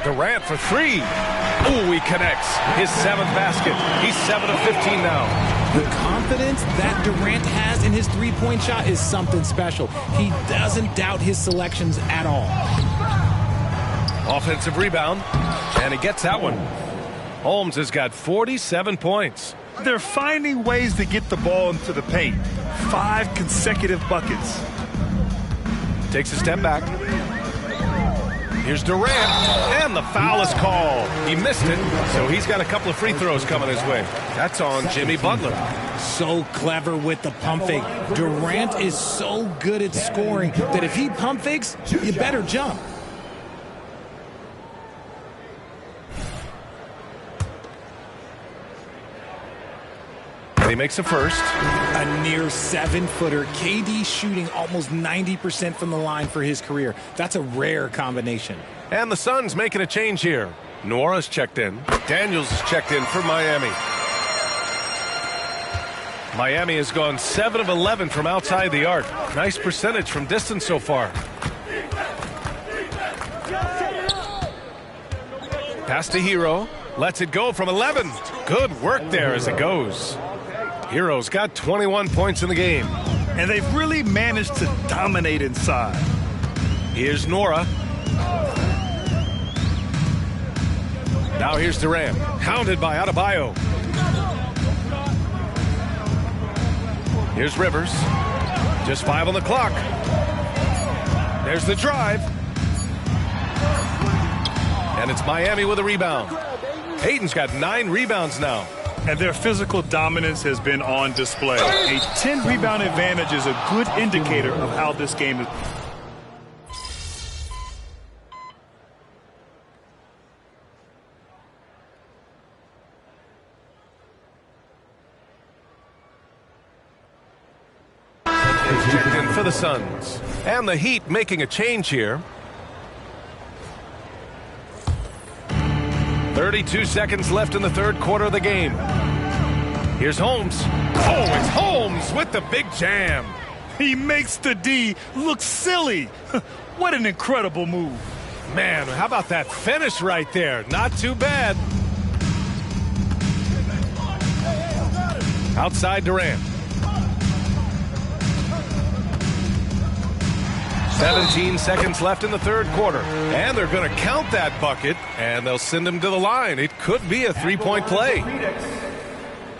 [SPEAKER 1] Durant for 3. Ooh, he connects. His 7th basket. He's 7 of 15 now.
[SPEAKER 2] The confidence that Durant has in his three-point shot is something special. He doesn't doubt his selections at all.
[SPEAKER 1] Offensive rebound, and he gets that one. Holmes has got 47 points.
[SPEAKER 3] They're finding ways to get the ball into the paint. 5 consecutive buckets.
[SPEAKER 1] Takes a step back. Here's Durant, and the foul is called. He missed it, so he's got a couple of free throws coming his way. That's on Jimmy Butler.
[SPEAKER 2] So clever with the pump fake. Durant is so good at scoring that if he pump fakes, you better jump.
[SPEAKER 1] He makes a first.
[SPEAKER 2] A near 7-footer. KD shooting almost 90% from the line for his career. That's a rare combination.
[SPEAKER 1] And the Suns making a change here. Nora's checked in. Daniels is checked in for Miami. Miami has gone 7 of 11 from outside the arc. Nice percentage from distance so far. Pass to Hero. Lets it go from 11. Good work there as it goes. Hero's got 21 points in the game.
[SPEAKER 3] And they've really managed to dominate inside.
[SPEAKER 1] Here's Nora. Now here's Durant. Hounded by Adebayo. Here's Rivers. Just 5 on the clock. There's the drive. And it's Miami with a rebound. Ayton's got 9 rebounds now.
[SPEAKER 3] And their physical dominance has been on display. A 10-rebound advantage is a good indicator of how this game is.
[SPEAKER 1] Checked in for the Suns. And the Heat making a change here. 32 seconds left in the third quarter of the game. Here's Holmes. Oh, it's Holmes with the big jam.
[SPEAKER 3] He makes the D look silly. What an incredible move.
[SPEAKER 1] Man, how about that finish right there? Not too bad. Outside Durant. 17 seconds left in the third quarter. And they're going to count that bucket, and they'll send him to the line. It could be a three-point play.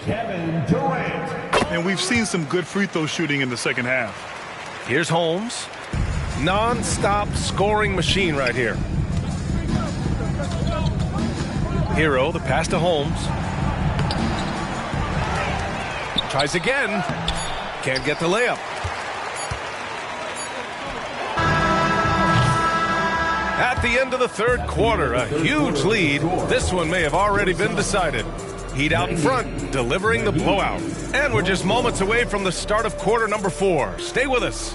[SPEAKER 5] Kevin Durant.
[SPEAKER 3] And we've seen some good free throw shooting in the second half.
[SPEAKER 1] Here's Holmes. Non-stop scoring machine right here. Hero, the pass to Holmes. Tries again. Can't get the layup. At the end of the third quarter, a huge lead. This one may have already been decided. Heat out in front, delivering the blowout. And we're just moments away from the start of quarter number 4. Stay with us.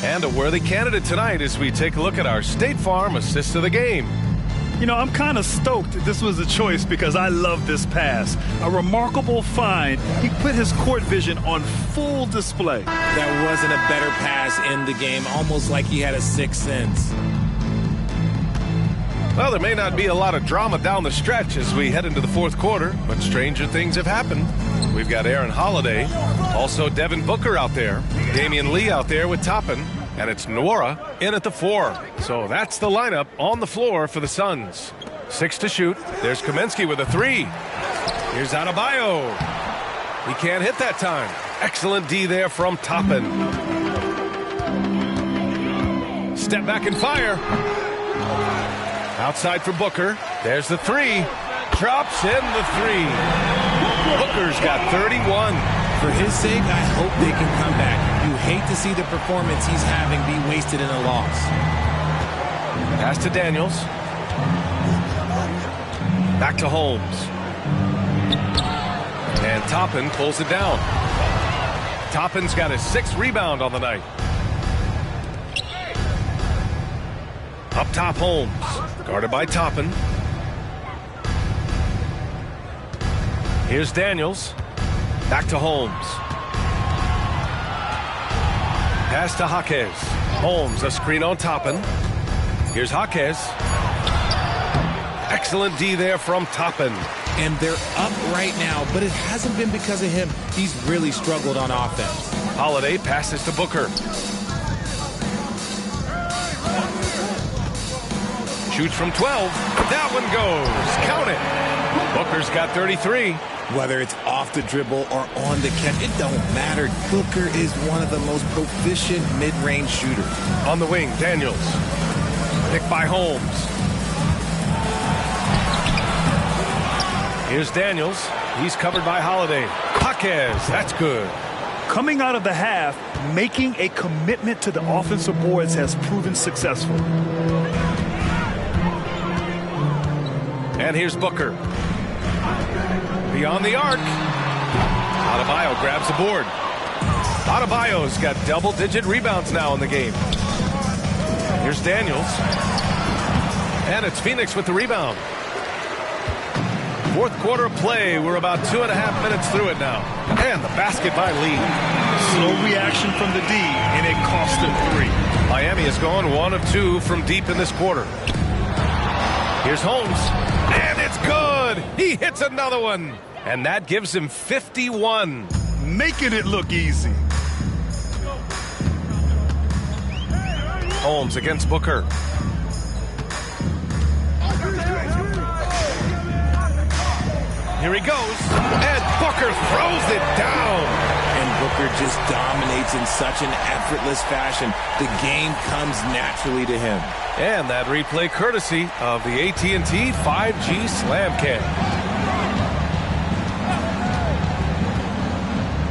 [SPEAKER 1] And a worthy candidate tonight as we take a look at our State Farm assist of the game.
[SPEAKER 3] You know, I'm kind of stoked this was a choice because I love this pass. A remarkable find. He put his court vision on full display.
[SPEAKER 2] There wasn't a better pass in the game, almost like he had a sixth sense.
[SPEAKER 1] Well, there may not be a lot of drama down the stretch as we head into the fourth quarter, but stranger things have happened. We've got Aaron Holiday, also Devin Booker out there, Damian Lee out there with Toppin, and it's Nwora in at the 4. So that's the lineup on the floor for the Suns. 6 to shoot. There's Kaminsky with a 3. Here's Adebayo. He can't hit that time. Excellent D there from Toppin. Step back and fire. Outside for Booker. There's the 3. Drops in the 3. Booker's got 31.
[SPEAKER 2] For his sake, I hope they can come back. You hate to see the performance he's having be wasted in a loss.
[SPEAKER 1] Pass to Daniels. Back to Holmes. And Toppin pulls it down. Toppin's got his 6th rebound on the night. Up top, Holmes. Guarded by Toppin. Here's Daniels. Back to Holmes. Pass to Jaquez. Holmes, a screen on Toppin. Here's Jaquez. Excellent D there from Toppin.
[SPEAKER 2] And they're up right now, but it hasn't been because of him. He's really struggled on offense.
[SPEAKER 1] Holiday passes to Booker. Shoots from 12. That one goes. Count it. Booker's got 33.
[SPEAKER 2] Whether it's off the dribble or on the catch, it don't matter. Booker is one of the most proficient mid-range shooters.
[SPEAKER 1] On the wing, Daniels. Picked by Holmes. Here's Daniels. He's covered by Holiday. Jaquez, that's good.
[SPEAKER 3] Coming out of the half, making a commitment to the offensive boards has proven successful.
[SPEAKER 1] And here's Booker. Beyond the arc. Adebayo grabs the board. Adebayo's got double-digit rebounds now in the game. Here's Daniels. And it's Phoenix with the rebound. Fourth quarter of play. We're about 2.5 minutes through it now. And the basket by Lee.
[SPEAKER 3] Slow reaction from the D, and it cost them 3.
[SPEAKER 1] Miami has gone 1 of 2 from deep in this quarter. Here's Holmes. And it's good. He hits another one. And that gives him 51.
[SPEAKER 3] Making it look easy.
[SPEAKER 1] Holmes against Booker. Here he goes. And Booker throws it down.
[SPEAKER 2] And Booker just dominates in such an effortless fashion. The game comes naturally to him.
[SPEAKER 1] And that replay courtesy of the AT&T 5G Slam Cam.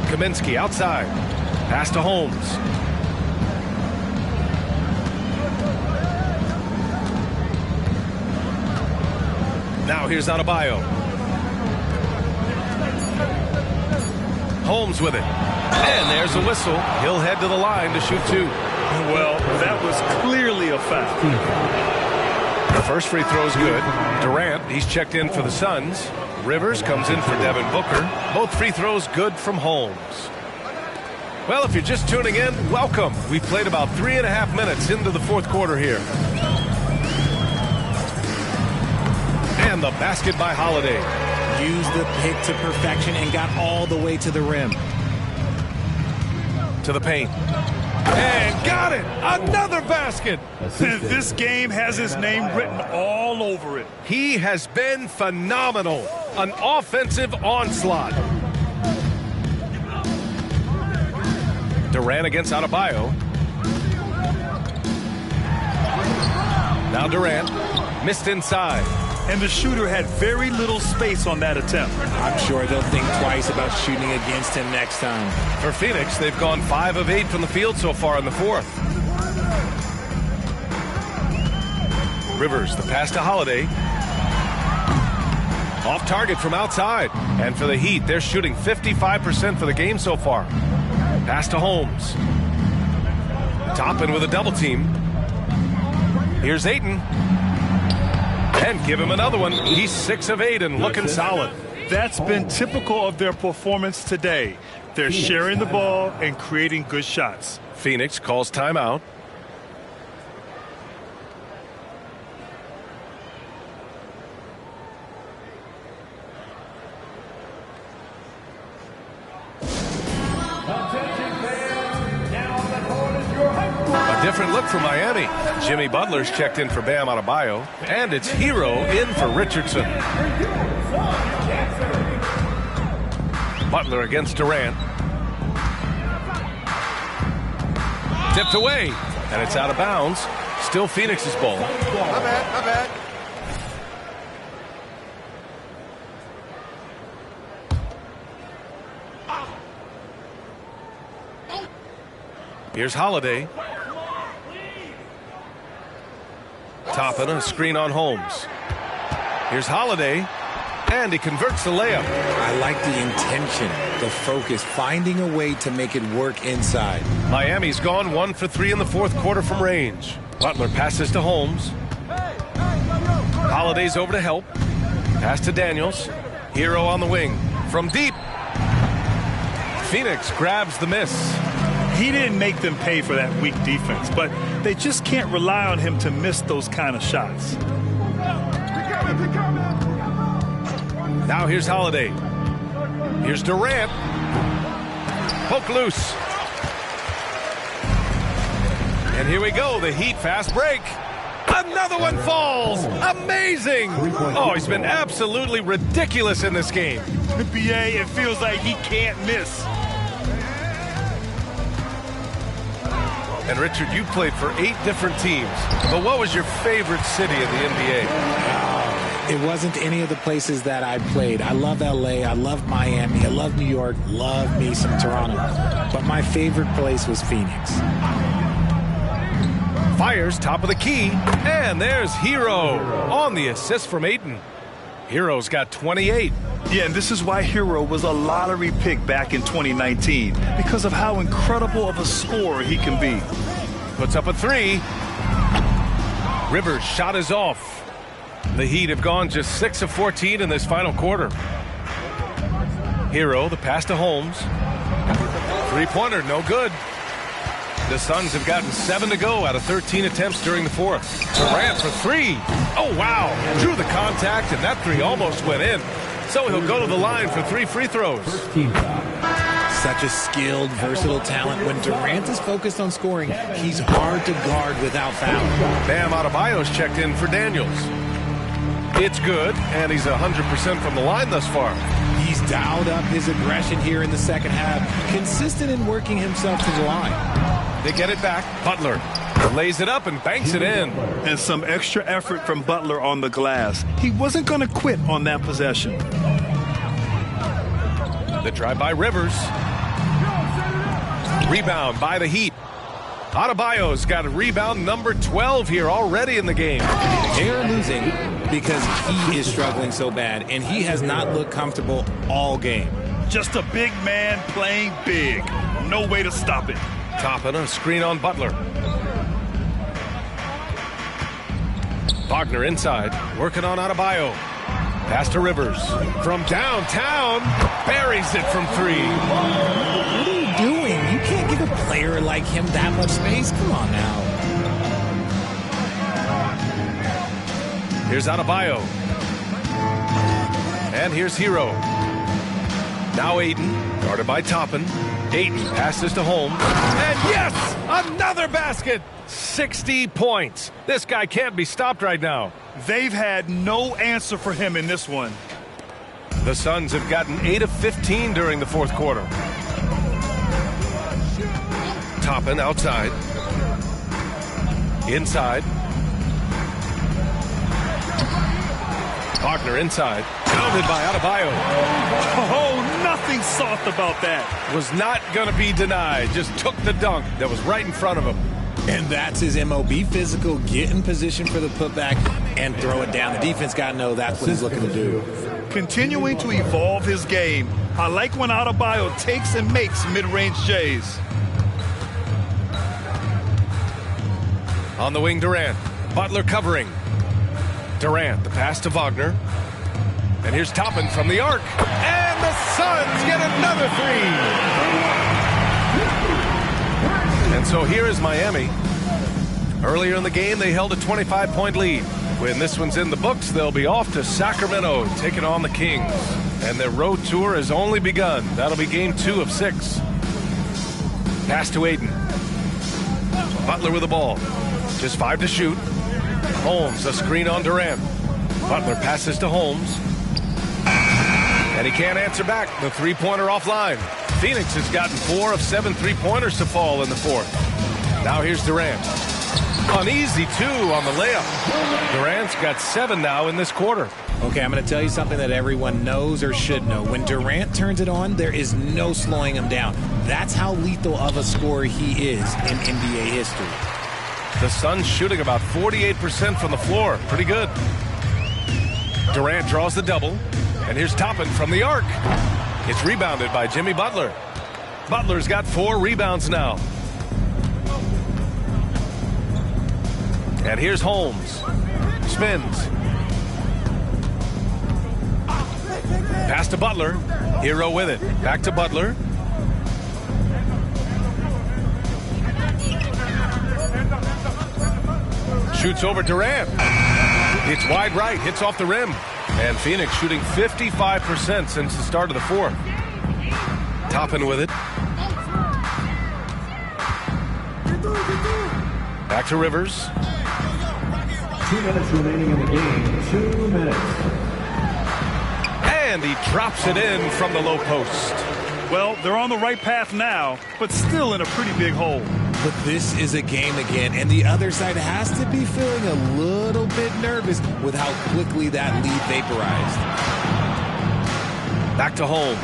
[SPEAKER 1] Kaminsky outside. Pass to Holmes. Now here's Adebayo. Holmes with it. And there's a whistle. He'll head to the line to shoot 2.
[SPEAKER 3] Well, that was clearly a foul.
[SPEAKER 1] The first free throw is good. Durant, he's checked in for the Suns. Rivers comes in for Devin Booker. Both free throws good from Holmes. Well, if you're just tuning in, welcome. We played about 3.5 minutes into the fourth quarter here. And the basket by Holiday.
[SPEAKER 2] Used the pick to perfection and got all the way to the rim.
[SPEAKER 1] To the paint. And got it! Another basket!
[SPEAKER 3] This game has his name written all over it.
[SPEAKER 1] He has been phenomenal. An offensive onslaught. Durant against Adebayo. Now Durant. Missed inside.
[SPEAKER 3] And the shooter had very little space on that attempt.
[SPEAKER 2] I'm sure they'll think twice about shooting against him next time.
[SPEAKER 1] For Phoenix, they've gone 5 of 8 from the field so far in the fourth. Rivers, the pass to Holiday. Off target from outside. And for the Heat, they're shooting 55% for the game so far. Pass to Holmes. Toppin with a double team. Here's Ayton. And give him another one. He's 6 of 8 and looking solid.
[SPEAKER 3] That's been typical of their performance today. They're sharing the ball and creating good shots.
[SPEAKER 1] Phoenix calls timeout. Different look for Miami. Jimmy Butler's checked in for Bam Adebayo. And it's Hero in for Richardson. Butler against Durant. Tipped away. And it's out of bounds. Still Phoenix's ball.
[SPEAKER 10] My bad.
[SPEAKER 1] Here's Holiday. Toppin, a screen on Holmes. Here's Holiday, and he converts the layup.
[SPEAKER 2] I like the intention, the focus, finding a way to make it work inside.
[SPEAKER 1] Miami's gone 1 for 3 in the fourth quarter from range. Butler passes to Holmes. Holiday's over to help. Pass to Daniels. Hero on the wing. From deep. Phoenix grabs the miss.
[SPEAKER 3] He didn't make them pay for that weak defense, but they just can't rely on him to miss those kind of shots.
[SPEAKER 1] Now here's Holiday. Here's Durant. Poke loose. And here we go, the Heat fast break. Another one falls. Amazing. Oh, he's been absolutely ridiculous in this game.
[SPEAKER 3] NBA, it feels like he can't miss.
[SPEAKER 1] And Richard, you played for 8 different teams, but what was your favorite city in the NBA?
[SPEAKER 2] It wasn't any of the places that I played. I love LA, I love Miami, I love New York, love me some Toronto. But my favorite place was Phoenix.
[SPEAKER 1] Fires top of the key, and there's Hero on the assist from Ayton. Hero's got 28.
[SPEAKER 3] Yeah, and this is why Hero was a lottery pick back in 2019, because of how incredible of a scorer he can be.
[SPEAKER 1] Puts up a 3. Rivers' shot is off. The Heat have gone just 6 of 14 in this final quarter. Hero, the pass to Holmes. 3-pointer, no good. The Suns have gotten 7 to go out of 13 attempts during the fourth. Durant for 3. Oh, wow. Drew the contact, and that 3 almost went in. So he'll go to the line for 3 free throws.
[SPEAKER 2] Such a skilled, versatile talent. When Durant is focused on scoring, he's hard to guard without foul.
[SPEAKER 1] Bam Adebayo's checked in for Daniels. It's good, and he's 100% from the line thus far.
[SPEAKER 2] He's dialed up his aggression here in the second half, consistent in working himself to the line.
[SPEAKER 1] They get it back. Butler lays it up and banks it in.
[SPEAKER 3] And some extra effort from Butler on the glass. He wasn't going to quit on that possession.
[SPEAKER 1] The drive by Rivers. Rebound by the Heat. Adebayo's got a rebound number 12 here already in the game.
[SPEAKER 2] They are losing because he is struggling so bad, and he has not looked comfortable all game.
[SPEAKER 3] Just a big man playing big. No way to stop it.
[SPEAKER 1] Toppin, a screen on Butler. Wagner inside, working on Adebayo. Pass to Rivers. From downtown, buries it from 3.
[SPEAKER 2] What are you doing? You can't give a player like him that much space. Come on now.
[SPEAKER 1] Here's Adebayo. And here's Hero. Now Aiden, guarded by Toppin. Aiden passes to Holmes. And yes, another basket. 60 points. This guy can't be stopped right now.
[SPEAKER 3] They've had no answer for him in this one.
[SPEAKER 1] The Suns have gotten 8 of 15 during the fourth quarter. Toppin outside. Inside. Wagner inside. Counted by Adebayo.
[SPEAKER 3] Oh, nothing soft about that.
[SPEAKER 1] Was not going to be denied. Just took the dunk that was right in front of him.
[SPEAKER 2] And that's his MOB, physical, get in position for the putback and throw it down. The defense got to know that's what he's looking to do.
[SPEAKER 3] Continuing to evolve his game. I like when Adebayo takes and makes mid-range J's.
[SPEAKER 1] On the wing, Durant. Butler covering. Durant, the pass to Wagner. And here's Toppin from the arc. And the Suns get another 3. And so here is Miami. Earlier in the game, they held a 25-point lead. When this one's in the books, they'll be off to Sacramento, taking on the Kings. And their road tour has only begun. That'll be game 2 of 6. Pass to Aiden. Butler with the ball. Just 5 to shoot. Holmes, a screen on Durant. Butler passes to Holmes. And he can't answer back. The three-pointer offline. Phoenix has gotten 4 of 7 three-pointers to fall in the fourth. Now here's Durant. An easy 2 on the layup. Durant's got 7 now in this quarter.
[SPEAKER 2] Okay, I'm going to tell you something that everyone knows or should know. When Durant turns it on, there is no slowing him down. That's how lethal of a scorer he is in NBA history.
[SPEAKER 1] The Suns shooting about 48% from the floor. Pretty good. Durant draws the double. And here's Toppin from the arc. It's rebounded by Jimmy Butler. Butler's got 4 rebounds now. And here's Holmes. Spins. Pass to Butler. Hero with it. Back to Butler. Shoots over Durant. It's wide right. Hits off the rim. And Phoenix shooting 55% since the start of the fourth. Toppin with it. Back to Rivers.
[SPEAKER 5] 2 minutes remaining in the game. 2 minutes.
[SPEAKER 1] And he drops it in from the low post.
[SPEAKER 3] Well, they're on the right path now, but still in a pretty big hole.
[SPEAKER 2] But this is a game again, and the other side has to be feeling a little bit nervous with how quickly that lead vaporized.
[SPEAKER 1] Back to Holmes.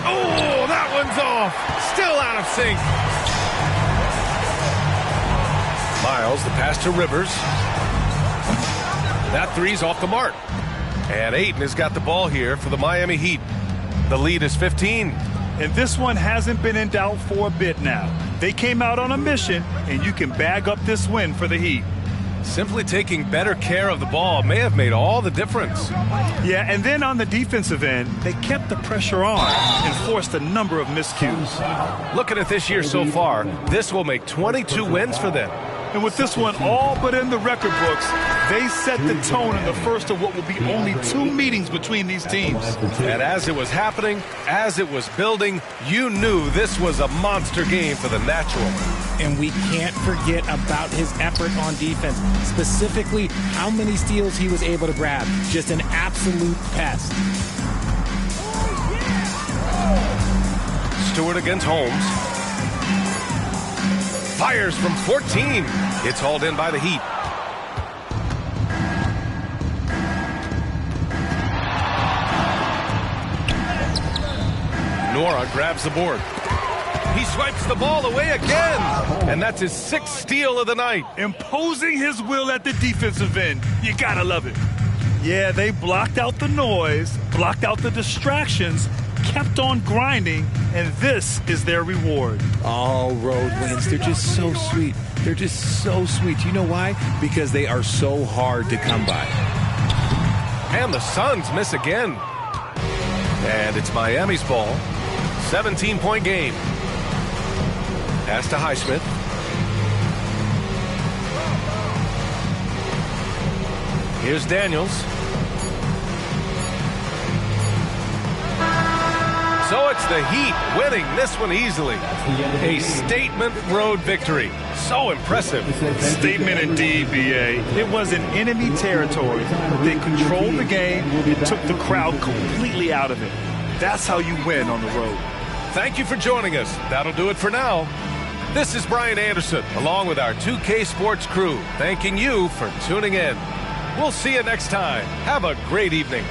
[SPEAKER 1] Oh, that one's off. Still out of sync. Miles, the pass to Rivers. That three's off the mark. And Ayton has got the ball here for the Miami Heat. The lead is 15.
[SPEAKER 3] And this one hasn't been in doubt for a bit now. They came out on a mission, and you can bag up this win for the Heat.
[SPEAKER 1] Simply taking better care of the ball may have made all the difference.
[SPEAKER 3] Yeah, and then on the defensive end, they kept the pressure on and forced a number of miscues.
[SPEAKER 1] Looking at this year so far, this will make 22 wins for them.
[SPEAKER 3] And with this one all but in the record books, they set the tone in the first of what will be only 2 meetings between these teams.
[SPEAKER 1] And as it was happening, as it was building, you knew this was a monster game for the natural.
[SPEAKER 2] And we can't forget about his effort on defense, specifically how many steals he was able to grab. Just an absolute pest.
[SPEAKER 1] Stewart against Holmes. Fires from 14. It's hauled in by the Heat. Nora grabs the board. He swipes the ball away again. And that's his 6th steal of the night.
[SPEAKER 3] Imposing his will at the defensive end. You gotta love it. Yeah, they blocked out the noise, blocked out the distractions, kept on grinding, and this is their reward.
[SPEAKER 2] All road wins. They're just so sweet. They're just so sweet. You know why? Because they are so hard to come by.
[SPEAKER 1] And the Suns miss again. And it's Miami's ball. 17-point game. Pass to Highsmith. Here's Daniels. So it's the Heat winning this one easily. A statement road victory. So impressive.
[SPEAKER 3] Statement indeed, BA. It was in enemy territory, but they controlled the game and took the crowd completely out of it. That's how you win on the road.
[SPEAKER 1] Thank you for joining us. That'll do it for now. This is Brian Anderson, along with our 2K Sports crew, thanking you for tuning in. We'll see you next time. Have a great evening.